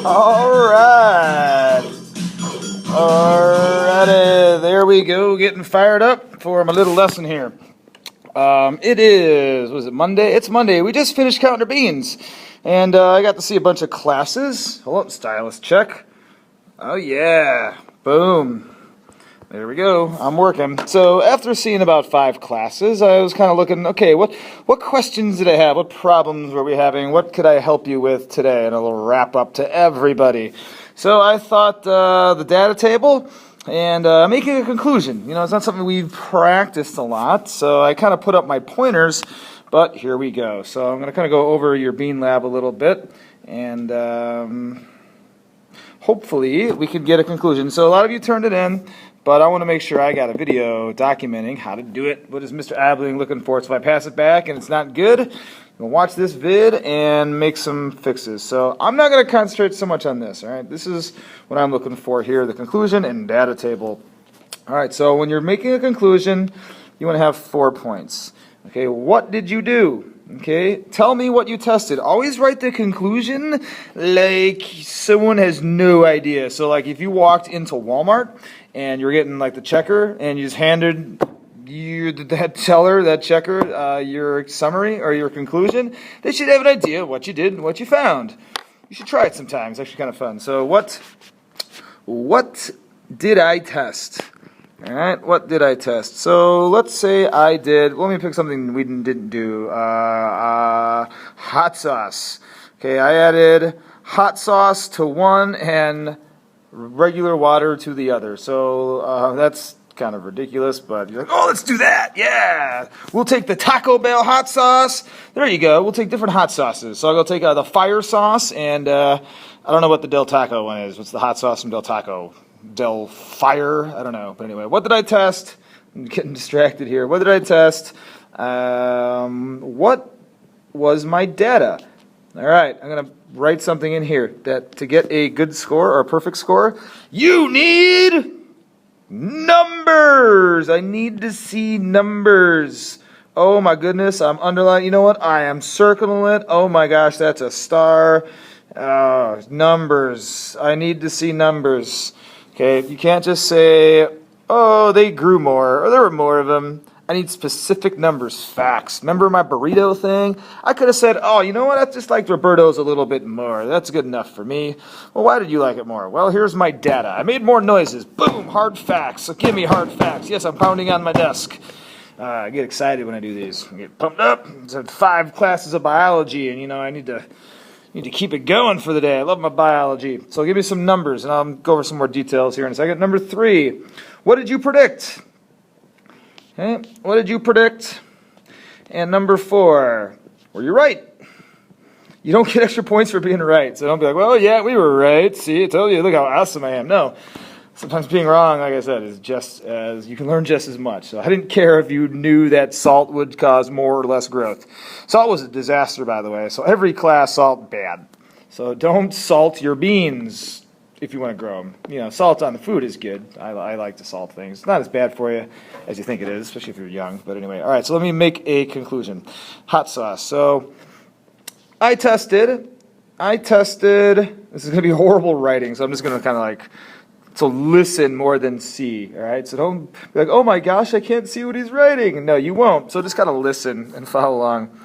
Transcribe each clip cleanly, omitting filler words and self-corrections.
Alright. Alrighty, there we go, getting fired up for my little lesson here. Was it Monday? It's Monday. We just finished counting our beans. And I got to see a bunch of classes. Hold up, stylus check. Oh yeah, boom. There we go, I'm working. So after seeing about 5 classes, I was kind of looking, okay, what questions did I have? What problems were we having? What could I help you with today? And a little wrap up to everybody. So I thought the data table and making a conclusion. You know, it's not something we've practiced a lot, so I kind of put up my pointers, but here we go. So I'm going to kind of go over your Bean Lab a little bit, and hopefully we can get a conclusion. So a lot of you turned it in, but I want to make sure I got a video documenting how to do it. What is Mr. Abling looking for? So if I pass it back and it's not good, we'll watch this vid and make some fixes. So I'm not going to concentrate so much on this, all right? This is what I'm looking for here, the conclusion and data table. All right, so when you're making a conclusion, you want to have 4 points. Okay, what did you do? Okay, tell me what you tested. Always write the conclusion like someone has no idea. So like if you walked into Walmart and you're getting like the checker and you just handed that teller, that checker, your summary or your conclusion, they should have an idea of what you did and what you found. You should try it sometime. It's actually kind of fun. So what did I test? All right, what did I test? So let's say I did, let me pick something we didn't do. Hot sauce. Okay, I added hot sauce to one and regular water to the other. So that's kind of ridiculous, but you're like, oh, let's do that. Yeah, we'll take the Taco Bell hot sauce. There you go. We'll take different hot sauces. So I'll go take the fire sauce, and I don't know what the Del Taco one is. What's the hot sauce from Del Taco? Del Fire? I don't know. But anyway, what did I test? I'm getting distracted here. What did I test? What was my data? All right, I'm going to write something in here that to get a good score or a perfect score, you need numbers. I need to see numbers. Oh my goodness, I'm underlining. You know what? I am circling it. Oh my gosh, that's a star. Numbers. I need to see numbers. Okay, you can't just say, oh, they grew more, or there were more of them. I need specific numbers, facts. Remember my burrito thing? I could have said, oh, you know what? I just liked Roberto's a little bit more. That's good enough for me. Well, why did you like it more? Well, here's my data. I made more noises. Boom, hard facts. So give me hard facts. Yes, I'm pounding on my desk. I get excited when I do these. I get pumped up. It's 5 classes of biology, and, you know, I need to keep it going for the day. I love my biology. So give me some numbers, and I'll go over some more details here in a second. Number 3, what did you predict? Okay, what did you predict? And number 4, were you right? You don't get extra points for being right. So don't be like, well, yeah, we were right. See, I told you, look how awesome I am. No. Sometimes being wrong, like I said, is just as you can learn just as much. So I didn't care if you knew that salt would cause more or less growth. Salt was a disaster, by the way. So every class, salt, bad. So don't salt your beans if you want to grow them. You know, salt on the food is good. I like to salt things. It's not as bad for you as you think it is, especially if you're young. But anyway, all right, so let me make a conclusion. Hot sauce. So I tested. This is going to be horrible writing, so I'm just going to kind of like... So listen more than see, all right? So don't be like, oh my gosh, I can't see what he's writing. No, you won't. So just kind of listen and follow along.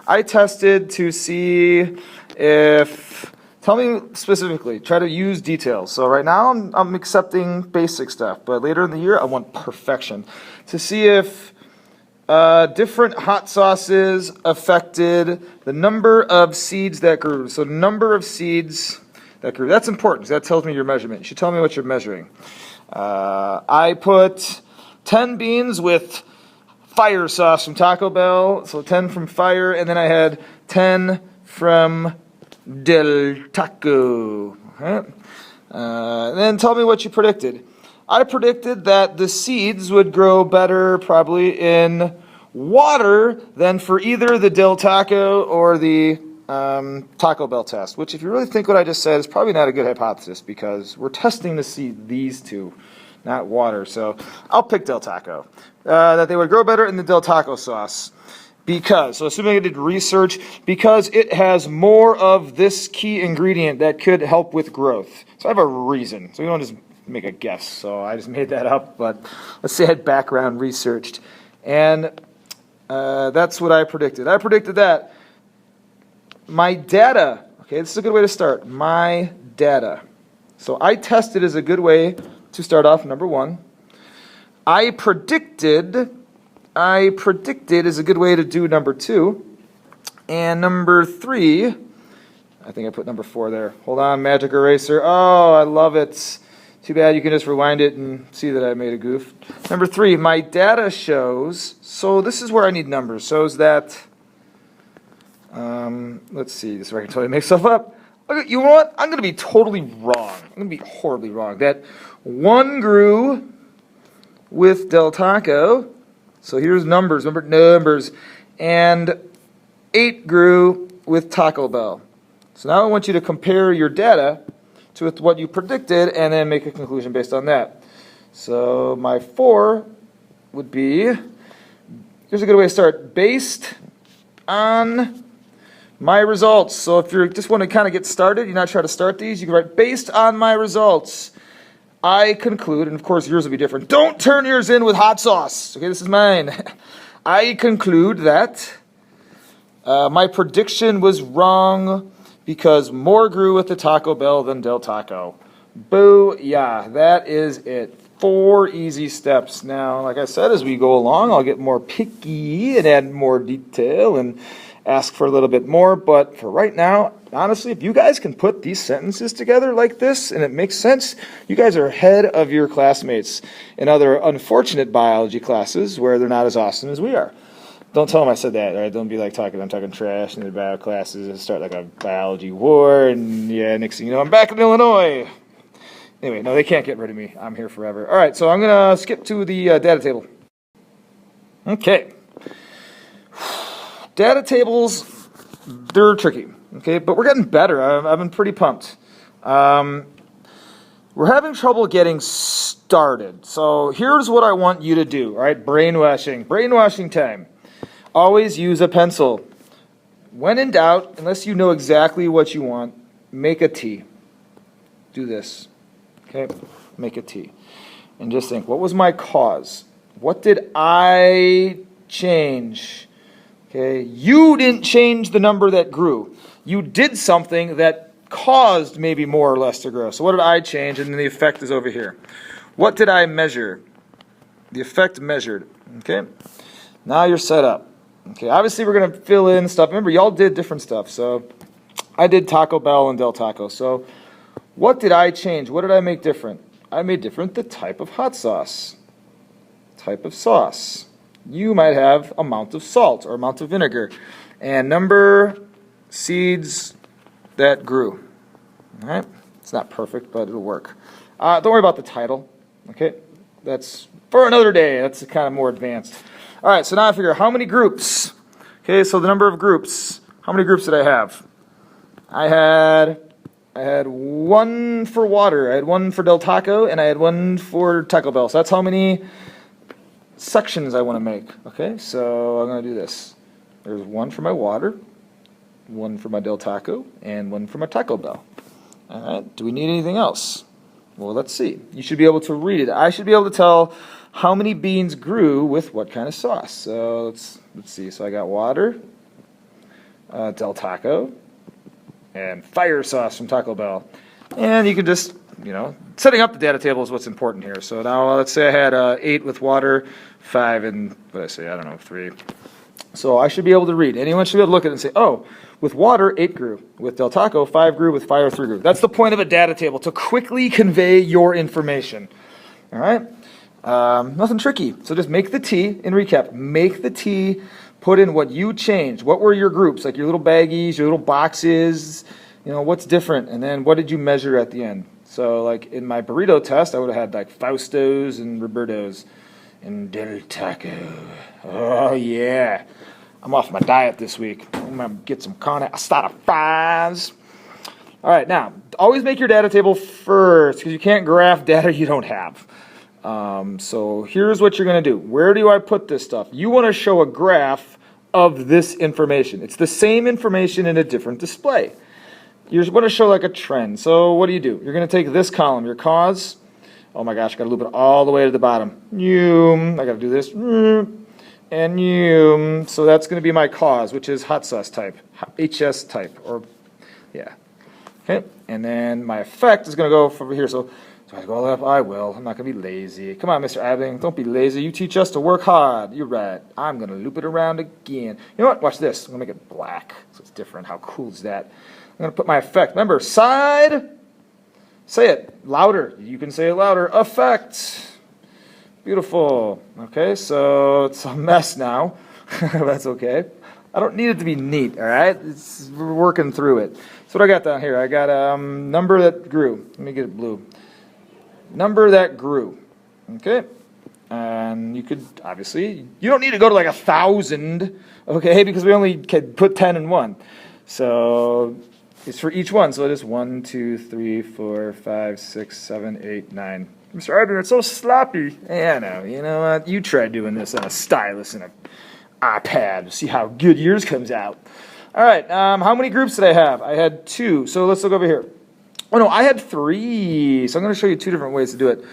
I tested to see if, tell me specifically, try to use details. So right now I'm accepting basic stuff, but later in the year I want perfection. To see if different hot sauces affected the number of seeds that grew. So number of seeds that grew. That's important because that tells me your measurement. You should tell me what you're measuring. I put 10 beans with fire sauce from Taco Bell, so 10 from Fire, and then I had 10 from Del Taco. Okay. Then tell me what you predicted. I predicted that the seeds would grow better probably in water than for either the Del Taco or the Taco Bell test, which if you really think what I just said is probably not a good hypothesis because we're testing to see these two, not water. So I'll pick Del Taco. That they would grow better in the Del Taco sauce. Because, so assuming I did research, because it has more of this key ingredient that could help with growth. So I have a reason. So we don't just make a guess. So I just made that up, but let's say I had background researched. And that's what I predicted. I predicted that my data, okay, this is a good way to start. My data. So I tested is a good way to start off, number one. I predicted is a good way to do number two. And number three, I think I put number 4 there. Hold on, magic eraser. Oh, I love it. Too bad you can just rewind it and see that I made a goof. Number 3, my data shows, so this is where I need numbers, shows that, let's see, this is where I can totally make stuff up. Okay, you know what? I'm going to be totally wrong. I'm going to be horribly wrong. That 1 grew with Del Taco. So here's numbers, and 8 grew with Taco Bell. So now I want you to compare your data to with what you predicted and then make a conclusion based on that. So my 4 would be, here's a good way to start, based on my results. So if you just want to kind of get started, you're not trying to start these, you can write based on my results. I conclude, and of course yours will be different. Don't turn yours in with hot sauce. Okay, this is mine. I conclude that my prediction was wrong because more grew with the Taco Bell than Del Taco. Boo, yeah, that is it. 4 easy steps. Now, like I said, as we go along, I'll get more picky and add more detail and ask for a little bit more. But for right now, honestly, if you guys can put these sentences together like this and it makes sense, you guys are ahead of your classmates in other unfortunate biology classes where they're not as awesome as we are. Don't tell them I said that, all right? Don't be like I'm talking trash in the bio classes and start like a biology war. And yeah, next thing you know, I'm back in Illinois. Anyway, no, they can't get rid of me. I'm here forever. All right, so I'm going to skip to the data table. Okay. Data tables, they're tricky, okay? But we're getting better. I've been pretty pumped. We're having trouble getting started. So here's what I want you to do, all right? Brainwashing. Brainwashing time. Always use a pencil. When in doubt, unless you know exactly what you want, make a T. Do this. Okay, make a T. And just think, what was my cause? What did I change? Okay, you didn't change the number that grew. You did something that caused maybe more or less to grow. So what did I change? And then the effect is over here. What did I measure? The effect measured. Okay, now you're set up. Okay, obviously we're going to fill in stuff. Remember, y'all did different stuff. So I did Taco Bell and Del Taco. So what did I change? What did I make different? I made different the type of hot sauce. Type of sauce. You might have amount of salt or amount of vinegar. And number seeds that grew. All right? It's not perfect, but it'll work. Don't worry about the title. Okay? That's for another day. That's kind of more advanced. All right, so now I figure how many groups. Okay, so the number of groups. How many groups did I have? I had 1 for water, I had 1 for Del Taco, and I had 1 for Taco Bell. So that's how many sections I want to make. Okay, so I'm going to do this. There's 1 for my water, 1 for my Del Taco, and 1 for my Taco Bell. All right, do we need anything else? Well, let's see. You should be able to read it. I should be able to tell how many beans grew with what kind of sauce. So let's see. So I got water, Del Taco, and fire sauce from Taco Bell. And you can just, setting up the data table is what's important here. So now let's say I had 8 with water, 5 and, what did I say? I don't know, 3. So I should be able to read. Anyone should be able to look at it and say, oh, with water, 8 grew. With Del Taco, 5 grew. With fire, 3 grew. That's the point of a data table, to quickly convey your information. All right? Nothing tricky. So just make the T, in recap, make the T, put in what you changed. What were your groups, like your little baggies, your little boxes, what's different? And then what did you measure at the end? So like in my burrito test, I would have had like Fausto's and Roberto's and Del Taco. Oh yeah. I'm off my diet this week. I'm going to get some carne asada fries. All right, now, always make your data table first because you can't graph data you don't have. So here's what you're going to do. Where do I put this stuff? You want to show a graph of this information. It's the same information in a different display. You want to show like a trend. So what do? You're going to take this column, your cause. Oh my gosh, got to loop it all the way to the bottom. I got to do this. And so that's going to be my cause, which is hot sauce type, HS type, or yeah. Okay, and then my effect is going to go from here. So I go all the way up. I will. I'm not going to be lazy. Come on, Mr. Abing, don't be lazy. You teach us to work hard. You're right. I'm going to loop it around again. You know what? Watch this. I'm going to make it black, so it's different. How cool is that? I'm going to put my effect. Remember, side. Say it louder. You can say it louder. Effect. Beautiful. Okay, so it's a mess now. That's okay. I don't need it to be neat, all right? We're working through it. So what I got down here, I got number that grew. Let me get it blue. Number that grew. Okay? And you could, obviously, you don't need to go to like 1,000, okay, because we only could put 10 in one. So it's for each one. So it is 1, 2, 3, 4, 5, 6, 7, 8, 9. Mr. Ardner, it's so sloppy. Yeah, I know. You know what? You try doing this on a stylus and an iPad. See how good yours comes out. All right. How many groups did I have? I had 2. So let's look over here. Oh, no, I had 3. So I'm going to show you 2 different ways to do it.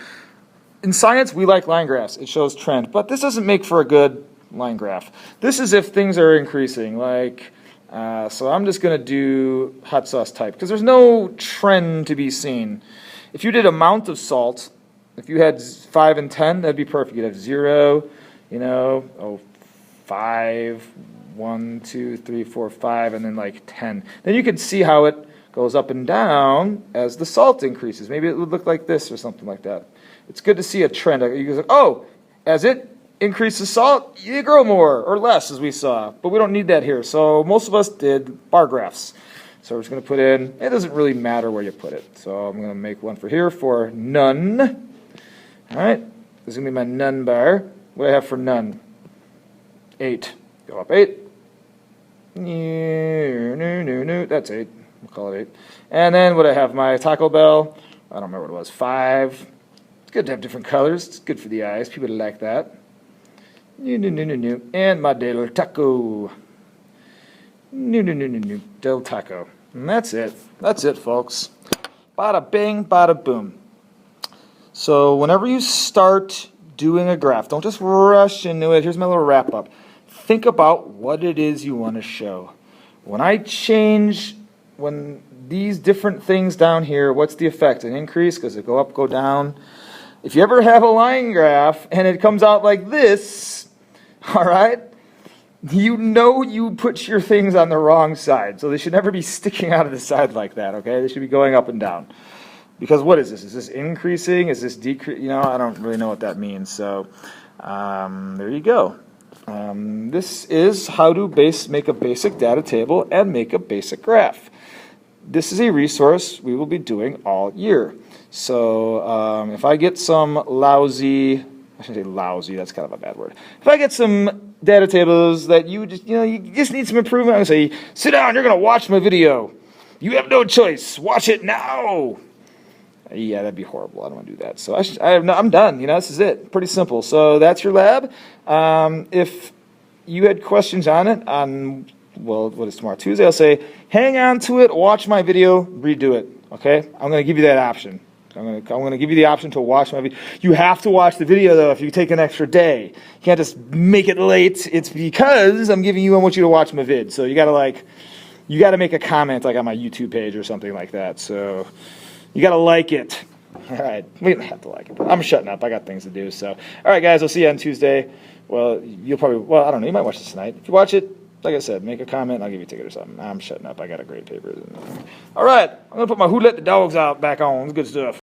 In science, we like line graphs. It shows trend. But this doesn't make for a good line graph. This is if things are increasing. Like, so I'm just going to do hot sauce type because there's no trend to be seen. If you did amount of salt, if you had 5 and 10, that'd be perfect. You'd have 0, 5, 1, 2, 3, 4, 5, and then like 10. Then you could see how it goes up and down as the salt increases. Maybe it would look like this or something like that. It's good to see a trend. You go, oh, as it increases salt, you grow more or less, as we saw. But we don't need that here. So most of us did bar graphs. So we're just going to put in, it doesn't really matter where you put it. So I'm going to make one for here for none. All right, this is going to be my none bar. What do I have for none? 8. Go up 8. That's 8. We'll call it 8. And then what I have, my Taco Bell. I don't remember what it was. 5. It's good to have different colors. It's good for the eyes. People like that. And my Del Taco. Del Taco. And that's it. That's it, folks. Bada bing, bada boom. So whenever you start doing a graph, don't just rush into it. Here's my little wrap up. Think about what it is you want to show. When I change, when these different things down here, what's the effect? An increase because it go up, go down. If you ever have a line graph and it comes out like this, all right, you know you put your things on the wrong side. So they should never be sticking out of the side like that, okay? They should be going up and down. Because what is this? Is this increasing? Is this decreasing? I don't really know what that means. So there you go. This is how to make a basic data table and make a basic graph. This is a resource we will be doing all year. So if I get some lousy, I shouldn't say lousy, that's kind of a bad word. If I get some data tables that you just need some improvement, I'm going to say, sit down, you're going to watch my video. You have no choice. Watch it now. Yeah, that'd be horrible. I don't want to do that. So I'm done. This is it. Pretty simple. So that's your lab. If you had questions on it, what is tomorrow? Tuesday, I'll say, hang on to it, watch my video, redo it. Okay? I'm going to give you that option. I'm going to give you the option to watch my video. You have to watch the video, though, if you take an extra day. You can't just make it late. It's because I want you to watch my vid. So you got to make a comment like on my YouTube page or something like that. So you got to like it. All right. We don't have to like it. I'm shutting up. I got things to do. So, all right, guys. I'll see you on Tuesday. Well, I don't know. You might watch this tonight. If you watch it, like I said, make a comment and I'll give you a ticket or something. I'm shutting up. I got a great paper. All right. I'm going to put my Who Let the Dogs Out back on. It's good stuff.